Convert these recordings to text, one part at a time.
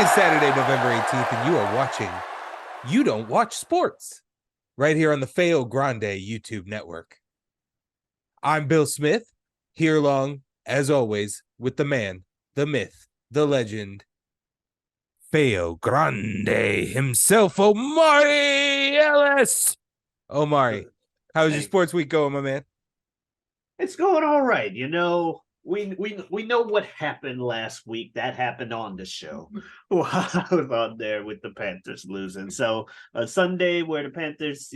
is Saturday, November 18th, and you are watching You Don't Watch Sports right here on the Feo Grande YouTube network. I'm Bill Smith, here along, as always, with the man, the myth, the legend, Feo Grande himself, Omari Ellis. Omari, how's your Hey, sports week going, my man? it's going all right. We know what happened last week. That happened on the show. Well, I was on there with the Panthers losing. So a Sunday where the Panthers,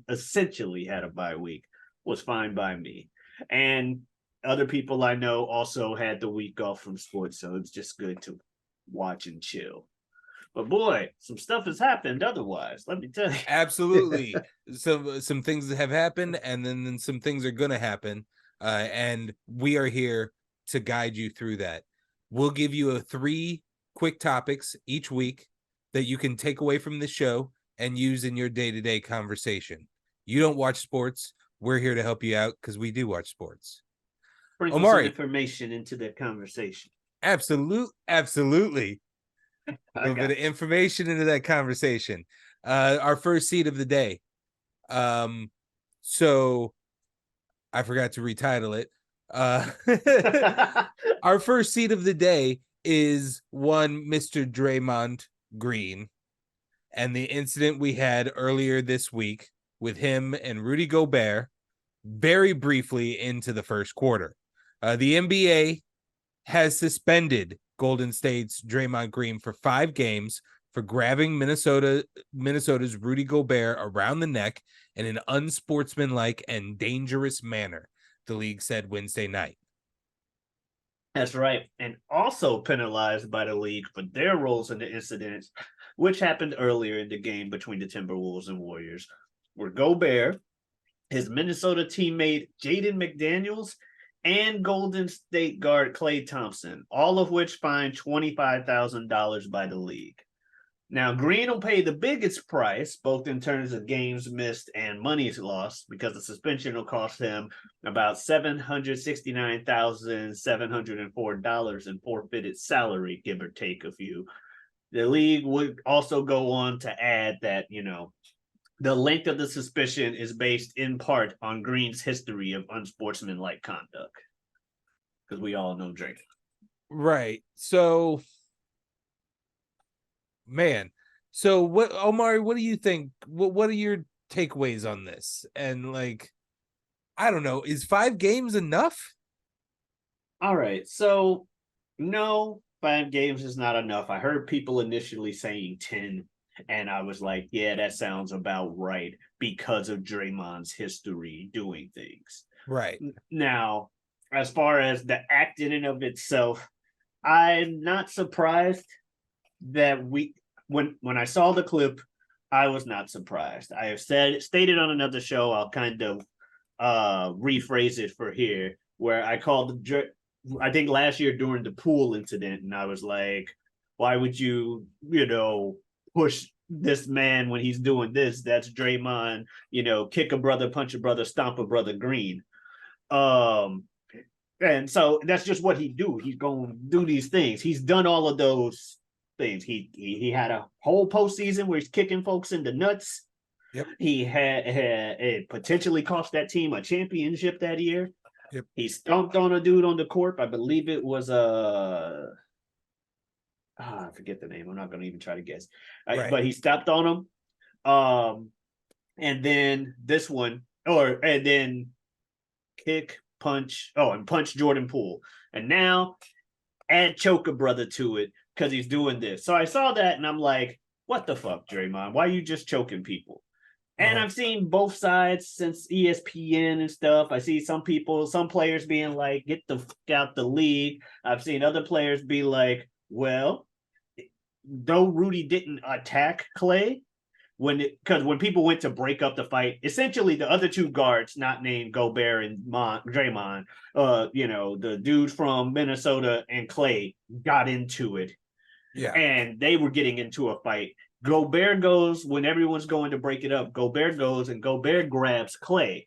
essentially had a bye week was fine by me. And other people I know also had the week off from sports, so it's just good to watch and chill. But boy, some stuff has happened otherwise. Let me tell you. Absolutely. Some things that have happened, and then some things are gonna happen. And we are here to guide you through that. We'll give you three quick topics each week that you can take away from the show and use in your day-to-day conversation. You don't watch sports. We're here to help you out because we do watch sports. Sprinkle some Omari, information into the conversation. absolutely. A I little bit got of information into that conversation. Our first seed of the day. So I forgot to retitle it. Our first seed of the day is one Mr. Draymond Green and the incident we had earlier this week with him and Rudy Gobert very briefly into the first quarter. The NBA has suspended Golden State's Draymond Green for 5 games for grabbing Minnesota's Rudy Gobert around the neck in an unsportsmanlike and dangerous manner, the league said Wednesday night. That's right. And also penalized by the league for their roles in the incidents, which happened earlier in the game between the Timberwolves and Warriors, where Gobert, his Minnesota teammate Jaden McDaniels, and Golden State guard Klay Thompson, all of which fined $25,000 by the league. Now, Green will pay the biggest price, both in terms of games missed and money lost, because the suspension will cost him about $769,704 in forfeited salary, give or take a few. The league would also go on to add that, the length of the suspicion is based in part on Green's history of unsportsmanlike conduct, because we all know Drake. Right. So, man. So, what, Omari? What do you think? What are your takeaways on this? And I don't know. Is 5 games enough? All right. So, no, 5 games is not enough. I heard people initially saying 10, and I was like, yeah, that sounds about right because of Draymond's history doing things. Right. Now, as far as the act in and of itself, I'm not surprised that when I saw the clip, I was not surprised. I have stated on another show, I'll kind of rephrase it for here, where I called I think last year during the pool incident, and I was like, why would you, push this man when he's doing this? That's Draymond, kick a brother, punch a brother, stomp a brother Green. Um, and so that's just what he do. He's going to do these things. He's done all of those things. He had a whole postseason where he's kicking folks in the nuts. Yep. He had it potentially cost that team a championship that year. Yep. He stomped on a dude on the court. I believe it was I forget the name. I'm not going to even try to guess. Right. But he stepped on him. And then this one, and then kick, punch. Oh, and punch Jordan Poole. And now add choke a brother to it because he's doing this. So I saw that and I'm like, what the fuck, Draymond? Why are you just choking people? And I've seen both sides since ESPN and stuff. I see some players being like, get the fuck out the league. I've seen other players be like, well, though Rudy didn't attack Klay, because when people went to break up the fight, essentially the other two guards, not named Gobert and Draymond, the dudes from Minnesota and Klay got into it. Yeah. And they were getting into a fight. Gobert goes, when everyone's going to break it up, Gobert goes and Gobert grabs Klay.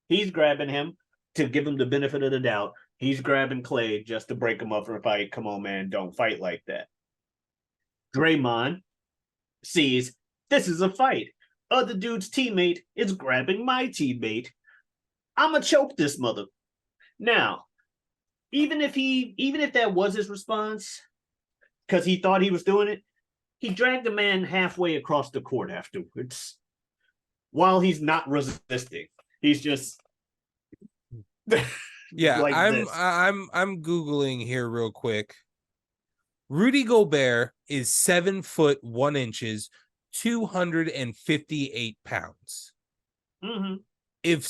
He's grabbing him to give him the benefit of the doubt. He's grabbing Klay just to break him up for a fight. Come on, man, don't fight like that. Draymond sees this is a fight. Other dude's teammate is grabbing my teammate. I'ma choke this mother. Now, even if that was his response, because he thought he was doing it, he dragged the man halfway across the court afterwards. While he's not resisting. He's just Yeah, like I'm this. I'm Googling here real quick. Rudy Gobert is 7'1", 258 pounds. Mm-hmm. If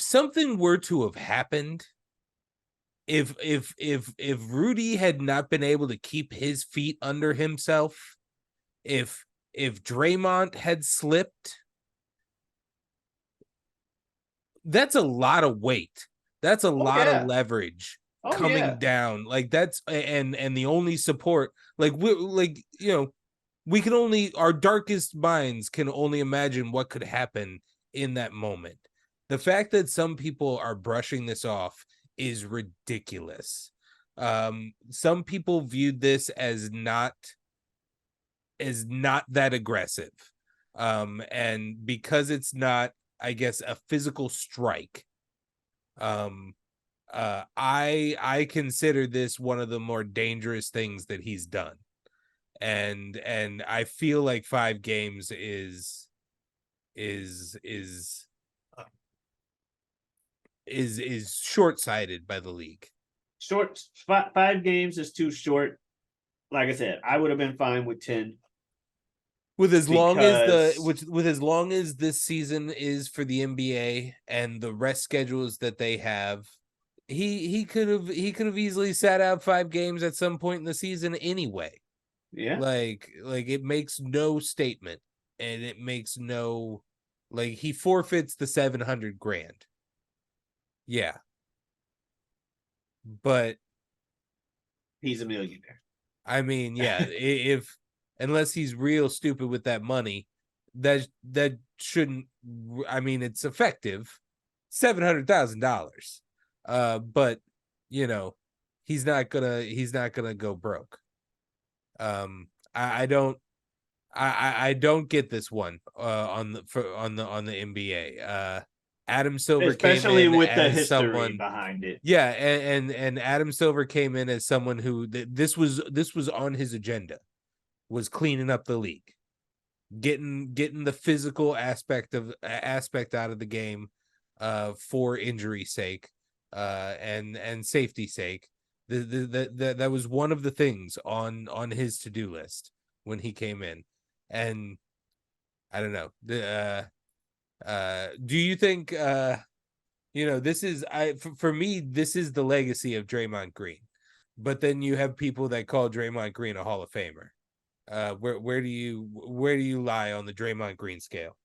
something were to have happened, if Rudy had not been able to keep his feet under himself, if Draymond had slipped, that's a lot of weight. That's a lot of leverage coming down. Like that's and the only support, like we can only, our darkest minds can only imagine what could happen in that moment. The fact that some people are brushing this off is ridiculous. Some people viewed this as not that aggressive. And because it's not, I guess, a physical strike, I consider this one of the more dangerous things that he's done. And I feel like 5 games is short-sighted by the league. Short 5 games is too short. Like I said, I would have been fine with 10. With as long as with as long as this season is for the NBA and the rest schedules that they have, he could have easily sat out 5 games at some point in the season anyway. Yeah. Like it makes no statement, and it makes no, like, he forfeits the $700,000. Yeah. But he's a millionaire. I mean, yeah, if unless he's real stupid with that money, that shouldn't, I mean, it's effective, $700,000. But he's not gonna go broke. I don't get this one on the NBA. Adam Silver especially came in with the as history someone behind it. Yeah, and Adam Silver came in as someone who this was on his agenda, was cleaning up the league, getting the physical aspect out of the game, for injury sake, and safety sake. That was one of the things on his to-do list when he came in. And I don't know, do you think this is, for me, this is the legacy of Draymond Green. But then you have people that call Draymond Green a Hall of Famer. Where do you lie on the Draymond Green scale?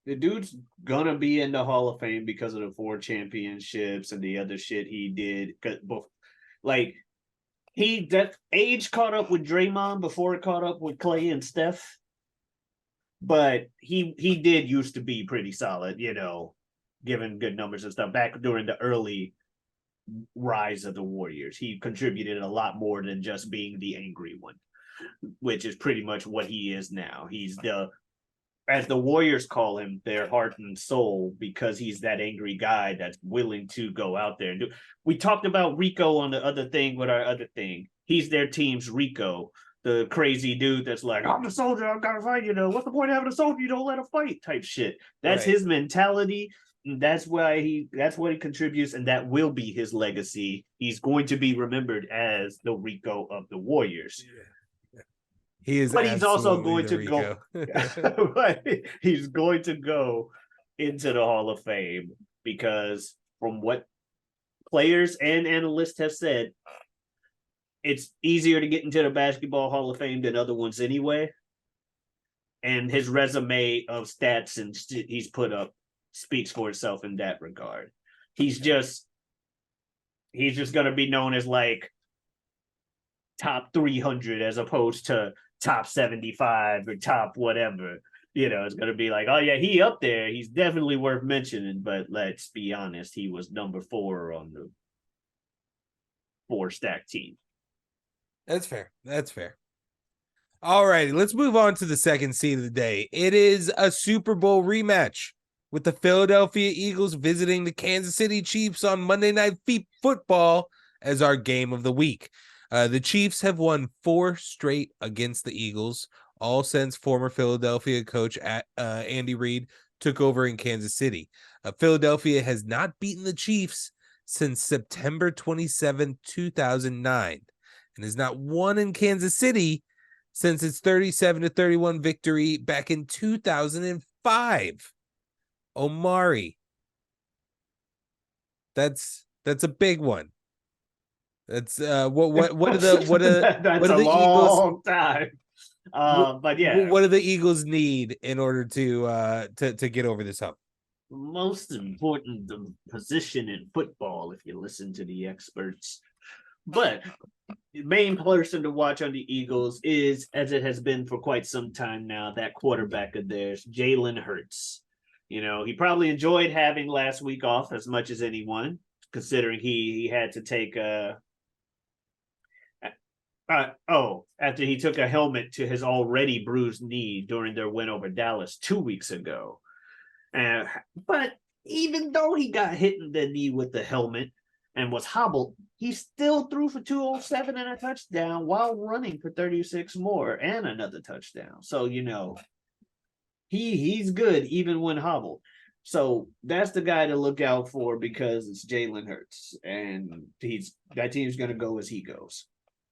The dude's gonna be in the Hall of Fame because of the 4 championships and the other shit he did. Like, that age caught up with Draymond before it caught up with Clay and Steph. But he did used to be pretty solid, given good numbers and stuff back during the early rise of the Warriors. He contributed a lot more than just being the angry one, which is pretty much what he is now. He's as the Warriors call him, their heart and soul, because he's that angry guy that's willing to go out there and do. We talked about Rico on the other thing with our other thing. He's their team's Rico, the crazy dude that's like, I'm a soldier, I've got to fight. What's the point of having a soldier? You don't let him fight, type shit. That's his mentality. That's what he contributes, and that will be his legacy. He's going to be remembered as the Rico of the Warriors. Yeah. He is, but he's also going to go. He's going to go into the Hall of Fame because, from what players and analysts have said, it's easier to get into the Basketball Hall of Fame than other ones anyway. And his resume of stats and he's put up speaks for itself in that regard. He's just going to be known as like top 300 as opposed to top 75 or top whatever. It's going to be like, oh yeah, he up there. He's definitely worth mentioning. But let's be honest, he was number 4 on the 4 stacked team. That's fair. That's fair. All righty, let's move on to the second seed of the day. It is a Super Bowl rematch with the Philadelphia Eagles visiting the Kansas City Chiefs on Monday Night Football as our game of the week. The Chiefs have won 4 straight against the Eagles, all since former Philadelphia coach Andy Reid took over in Kansas City. Philadelphia has not beaten the Chiefs since September 27, 2009, and has not won in Kansas City since its 37-31 victory back in 2005. Omari. That's a big one. That's what are the That's what are a the Eagles long time. But yeah, what do the Eagles need in order to get over this hump? most important position in football, if you listen to the experts. But the main person to watch on the Eagles is, as it has been for quite some time now, that quarterback of theirs, Jalen Hurts. You know, he probably enjoyed having last week off as much as anyone, considering he had to take after he took a helmet to his already bruised knee during their win over Dallas 2 weeks ago. But even though he got hit in the knee with the helmet and was hobbled, he still threw for 207 and a touchdown while running for 36 more and another touchdown. So, you know, he's good even when hobbled. So that's the guy to look out for because it's Jalen Hurts, and that team's going to go as he goes.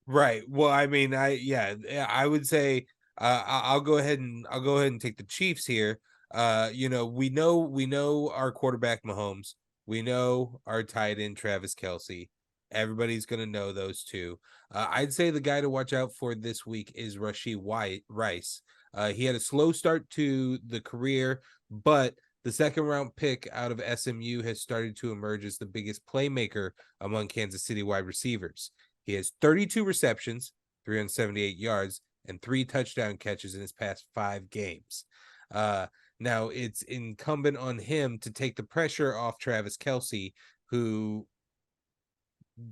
Right. Well, I mean, I would say I'll go ahead and take the Chiefs here. You know, we know our quarterback Mahomes. We know our tight end Travis Kelce. Everybody's gonna know those two. I'd say the guy to watch out for this week is Rice. He had a slow start to the career, but the second round pick out of SMU has started to emerge as the biggest playmaker among Kansas City wide receivers. He has 32 receptions, 378 yards, and 3 touchdown catches in his past 5 games. Now, it's incumbent on him to take the pressure off Travis Kelce, who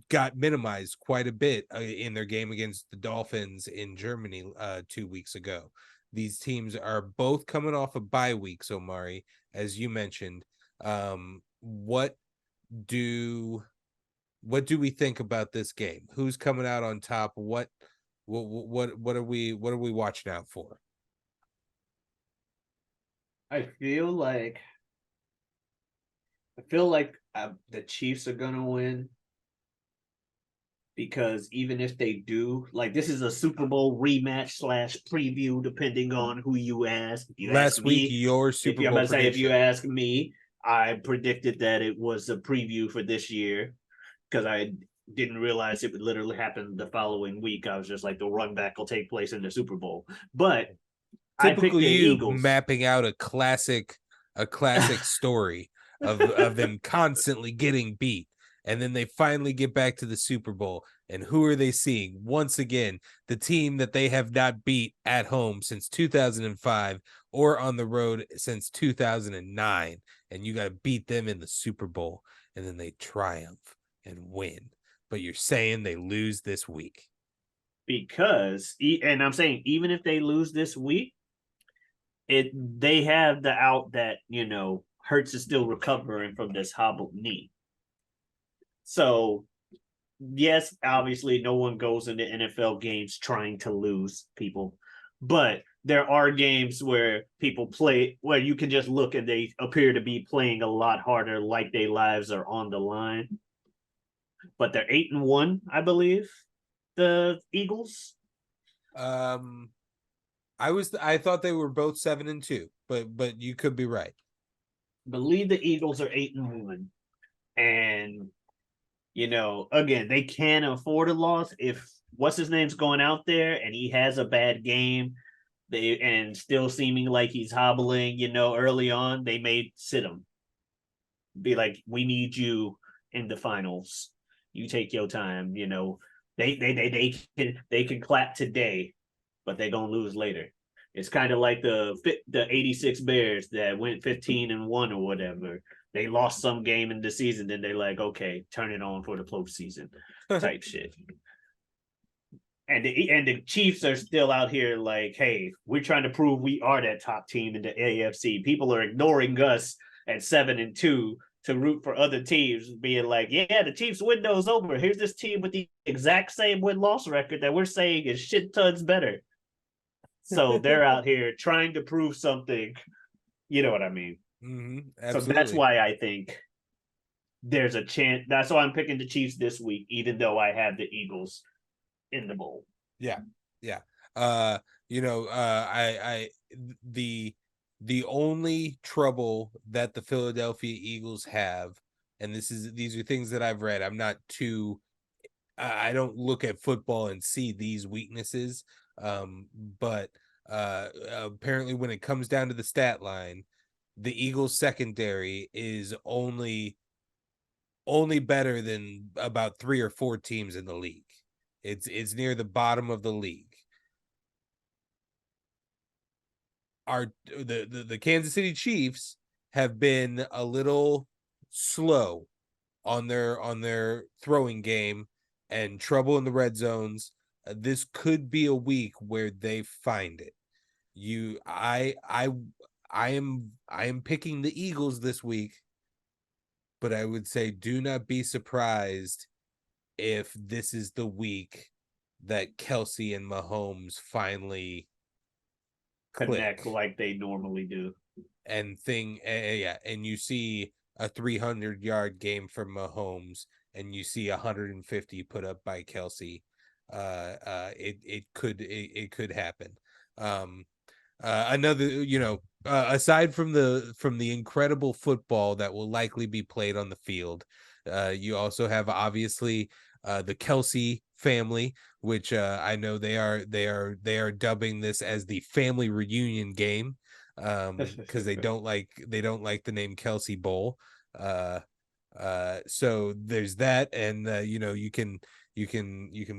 got minimized quite a bit in their game against the Dolphins in Germany 2 weeks ago. These teams are both coming off of bye weeks, Omari, as you mentioned. What do we think about this game? Who's coming out on top? What are we watching out for? I feel like the Chiefs are gonna win because even if they do, like, this is a Super Bowl rematch / preview, depending on who you ask. If you Last ask week, me, your Super Bowl prediction. if you ask me, I predicted that it was a preview for this year because I didn't realize it would literally happen the following week. I was just like, the run back will take place in the Super Bowl, but I picked Typical the you Eagles. mapping out a classic story of them constantly getting beat, and then they finally get back to the Super Bowl. And who are they seeing? Once again, the team that they have not beat at home since 2005 or on the road since 2009. And you got to beat them in the Super Bowl, and then they triumph and win. But you're saying they lose this week. Because, and I'm saying, even if they lose this week, they have the out that, you know, Hurts is still recovering from this hobbled knee. So, yes, obviously, no one goes into NFL games trying to lose people, but there are games where people play where you can just look and they appear to be playing a lot harder, like their lives are on the line. But they're 8-1, I believe, the Eagles. I thought they were both 7-2, but you could be right. Believe the Eagles are 8-1, and you know, again, they can afford a loss if what's his name's going out there and he has a bad game. And still seeming like he's hobbling, you know, early on, they may sit him. Be like, we need you in the finals. You take your time, you know. They can clap today, but they're gonna lose later. It's kind of like the '86 Bears that went 15-1 or whatever. They lost some game in the season, then they like, okay, turn it on for the postseason type shit. And the Chiefs are still out here like, hey, we're trying to prove we are that top team in the AFC. People are ignoring us at 7-2 to root for other teams, being like, yeah, the Chiefs' window's over. Here's this team with the exact same win-loss record that we're saying is shit tons better. So they're out here trying to prove something. You know what I mean? So that's why I think there's a chance. That's why I'm picking the Chiefs this week, even though I have the Eagles in the bowl. Yeah. The only trouble that the Philadelphia Eagles have, and these are things that I've read. I'm not too I don't look at football and see these weaknesses. But apparently when it comes down to the stat line, the Eagles secondary is only better than about 3 or 4 teams in the league. It's near the bottom of the league. The Kansas City Chiefs have been a little slow on their throwing game and trouble in the red zones. This could be a week where they find it. I am picking the Eagles this week, but I would say do not be surprised if this is the week that Kelsey and Mahomes finally connect like they normally do. And you see a 300-yard game from Mahomes and you see 150 put up by Kelsey. It could happen. Another, aside from the incredible football that will likely be played on the field, you also have obviously the Kelsey family, which I know they are dubbing this as the family reunion game, because they don't like the name Kelsey Bowl. So there's that, and you can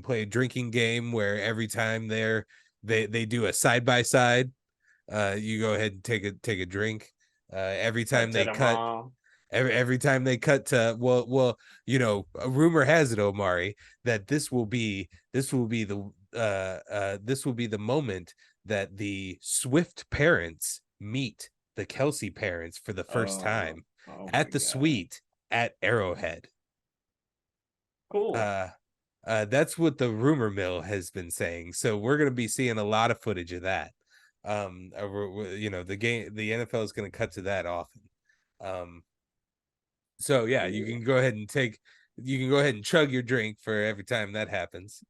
play a drinking game where every time they do a side by side, you go ahead and take a drink. Every time they cut. Every time they cut to a rumor has it, Omari, that this will be the moment that the Swift parents meet the Kelsey parents for the first time at the suite at Arrowhead. Cool. That's what the rumor mill has been saying. So we're going to be seeing a lot of footage of that. The NFL is going to cut to that often. So yeah, you can go ahead and chug your drink for every time that happens.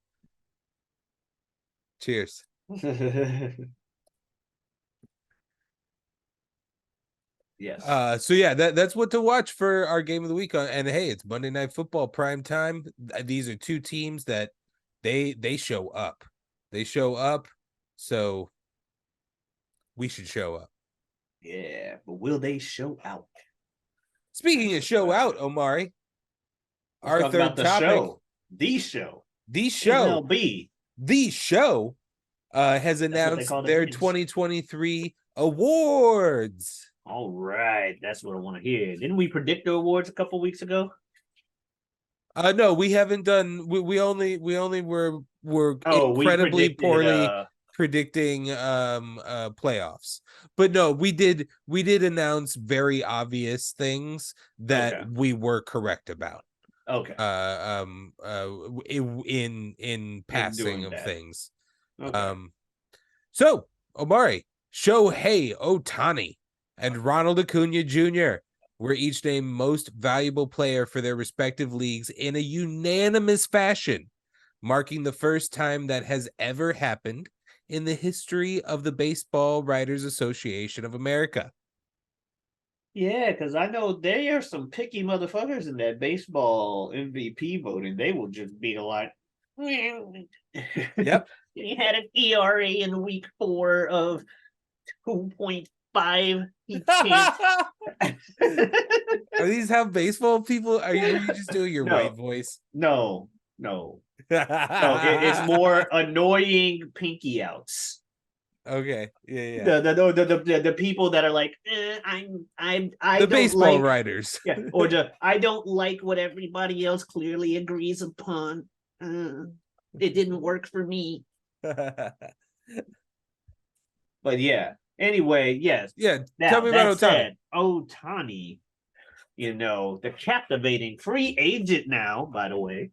Cheers. Yes. So yeah, that's what to watch for our game of the week. And hey, it's Monday Night Football prime time. These are two teams that they show up. They show up, so we should show up. Yeah, but will they show out? Speaking of show out, Omari, our third topic, the show MLB, the show has announced their 2023 awards. All right, that's what I want to hear. Didn't we predict the awards a couple weeks ago? No, we haven't done. We only were incredibly poorly predicting playoffs. But no, we did announce very obvious things that we were correct about. Okay. In passing of things. Okay. So Omari, Shohei Ohtani and Ronald Acuna Jr. were each named most valuable player for their respective leagues in a unanimous fashion, marking the first time that has ever happened in the history of the Baseball Writers Association of America. Yeah, because I know there are some picky motherfuckers in that baseball MVP voting. They will just be like, yep. He had an ERA in week 4 of 2.5. Are these how baseball people are? You just doing your white voice? No. It's more annoying pinky outs. Okay. Yeah. The people that are like, I The don't baseball like, writers. or I don't like what everybody else clearly agrees upon. It didn't work for me. But yeah. Anyway, yes. Yeah. Tell Now me about that Otani. said, Otani, the captivating free agent now, by the way,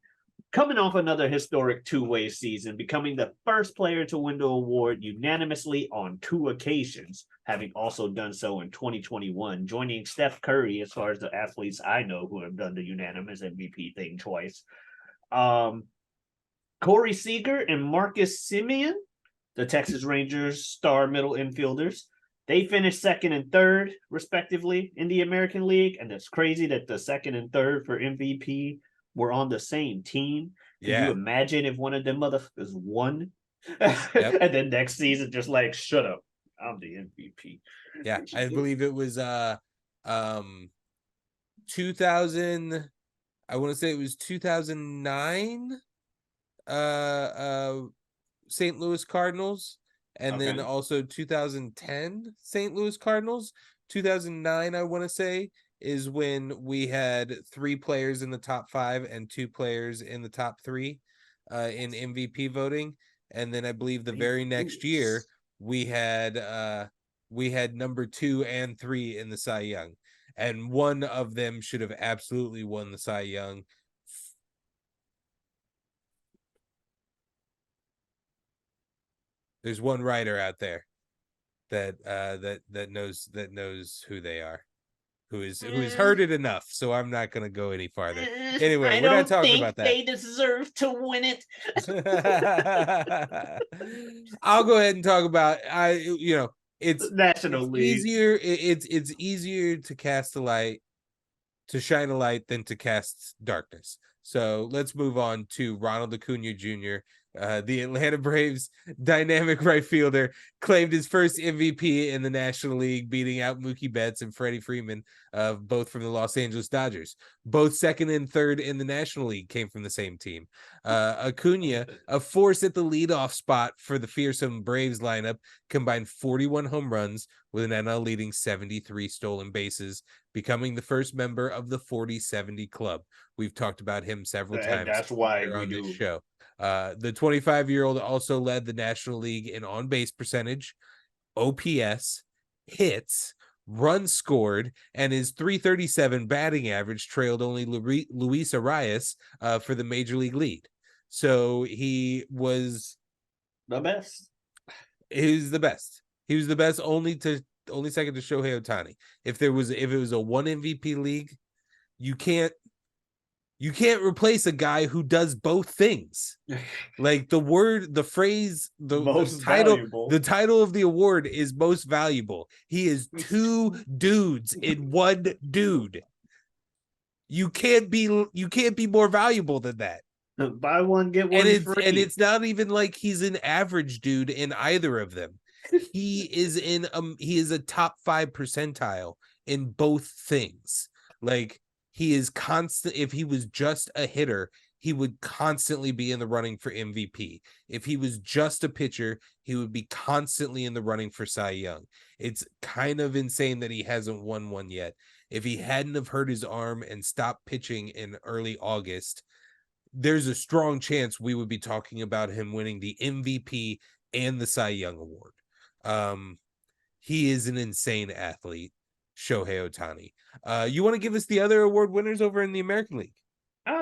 coming off another historic two-way season, becoming the first player to win the award unanimously on 2 occasions, having also done so in 2021, joining Steph Curry as far as the athletes I know who have done the unanimous MVP thing twice. Corey Seager and Marcus Semien, the Texas Rangers star middle infielders, they finished second and third, respectively, in the American League. And it's crazy that the second and third for MVP were on the same team. Could you Yeah. imagine if one of them motherfuckers won? Yep. And then next season, just like, shut up. I'm the MVP. Yeah. I believe it was 2000. I want to say it was 2009. St. Louis Cardinals, and then also 2010 St. Louis Cardinals. 2009, I want to say, is when we had 3 players in the top 5 and 2 players in the top 3 in MVP voting. And then I believe the very next year we had number 2 and 3 in the Cy Young, and one of them should have absolutely won the Cy Young. There's one writer out there that knows who they are, who is heard it enough. So I'm not gonna go any farther. Anyway, we're not talking about that. They deserve to win it. I'll go ahead and talk about it's National League. easier. It's easier to cast a light, to shine a light, than to cast darkness. So let's move on to Ronald Acuna Jr., the Atlanta Braves dynamic right fielder, claimed his first MVP in the National League, beating out Mookie Betts and Freddie Freeman, both from the Los Angeles Dodgers. Both second and third in the National League came from the same team. Acuna, a force at the leadoff spot for the fearsome Braves lineup, combined 41 home runs with an NL leading 73 stolen bases, becoming the first member of the 40-70 club. We've talked about him several times. That's why here we on do this show. The 25-year-old also led the National League in on-base percentage, OPS, hits, runs scored, and his .337 batting average trailed only Luis Arias for the major league lead. So he was the best. He was the best. He was the best, only second to Shohei Ohtani. If it was a 1 MVP league, you can't replace a guy who does both things. Like the phrase, the title of the award is most valuable. He is 2 dudes in 1 dude. You can't be more valuable than that. Buy one, get one free. And it's not even like he's an average dude in either of them. He is a top 5 percentile in both things. Like, he is constant. If he was just a hitter, he would constantly be in the running for MVP. If he was just a pitcher, he would be constantly in the running for Cy Young. It's kind of insane that he hasn't won one yet. If he hadn't have hurt his arm and stopped pitching in early August, there's a strong chance we would be talking about him winning the MVP and the Cy Young award. He is an insane athlete, Shohei Ohtani. You want to give us the other award winners over in the American League?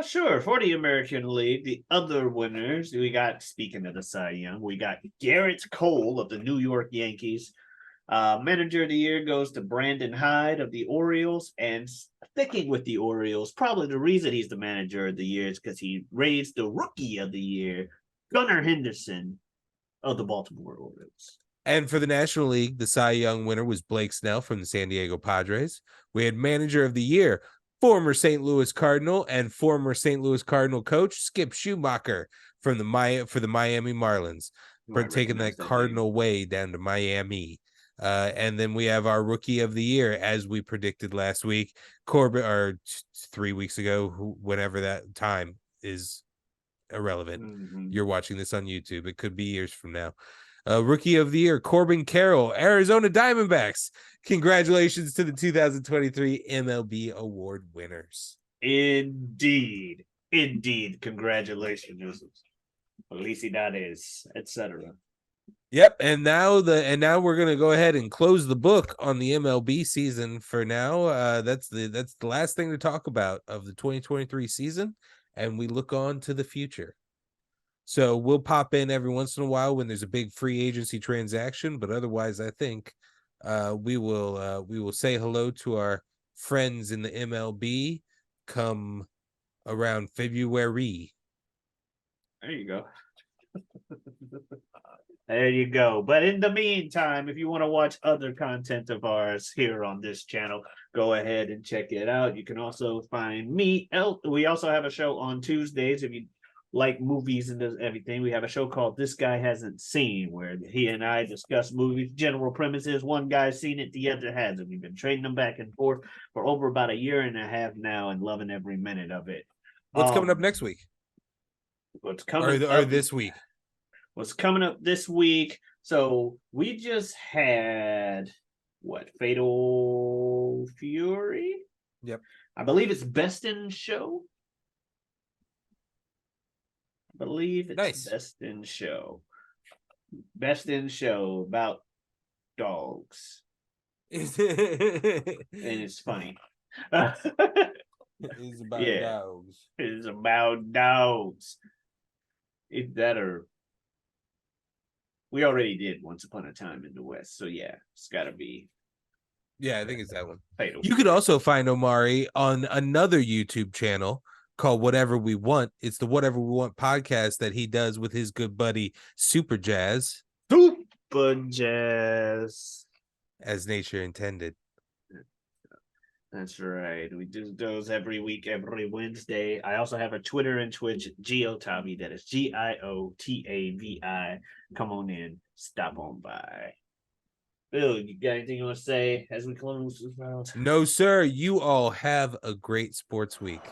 Sure. For the American League, the other winners, we got, speaking of the Cy Young, we got Garrett Cole of the New York Yankees. Manager of the year goes to Brandon Hyde of the Orioles. And sticking with the Orioles, probably the reason he's the manager of the year is because he raised the rookie of the year, Gunnar Henderson of the Baltimore Orioles. And for the National League, the Cy Young winner was Blake Snell from the San Diego Padres. We had manager of the year, former St. Louis Cardinal and former St. Louis Cardinal coach Skip Schumacher for the Miami Marlins, for taking that Cardinal way down to Miami. And then we have our rookie of the year, as we predicted last week, Corbin, or 3 weeks ago, whenever that time is irrelevant. You're watching this on YouTube. It could be years from now. Rookie of the Year, Corbin Carroll, Arizona Diamondbacks. Congratulations to the 2023 MLB Award winners. Indeed. Congratulations. Felicidades, etc. Yep, and now we're gonna go ahead and close the book on the MLB season for now. That's the last thing to talk about of the 2023 season, and we look on to the future. So we'll pop in every once in a while when there's a big free agency transaction, but otherwise, I think we will say hello to our friends in the MLB come around February. There you go. There you go. But in the meantime, if you want to watch other content of ours here on this channel, go ahead and check it out. You can also find me. We also have a show on Tuesdays. If you like movies and everything, we have a show called This Guy Hasn't Seen, where he and I discuss movies. General premise is one guy's seen it, the other hasn't. We've been trading them back and forth for over about a year and a half now and loving every minute of it. What's coming up next week? What's coming or this week? What's coming up this week? So we just had Fatal Fury? Yep. I believe it's Best in Show. Nice. Best in Show. Best in Show about dogs. And it's funny. It's about dogs. It's about dogs. If that or we already did Once Upon a Time in the West. So yeah, it's gotta be. Yeah, I think it's that one. Fatal. You could also find Omari on another YouTube channel called Whatever We Want. It's the Whatever We Want podcast that he does with his good buddy Super Jazz. Super Jazz. As nature intended. That's right. We do those every week, every Wednesday. I also have a Twitter and Twitch, Giotavi. That is Giotavi. Come on in. Stop on by. Bill, you got anything you want to say as we close this round? No, sir. You all have a great sports week.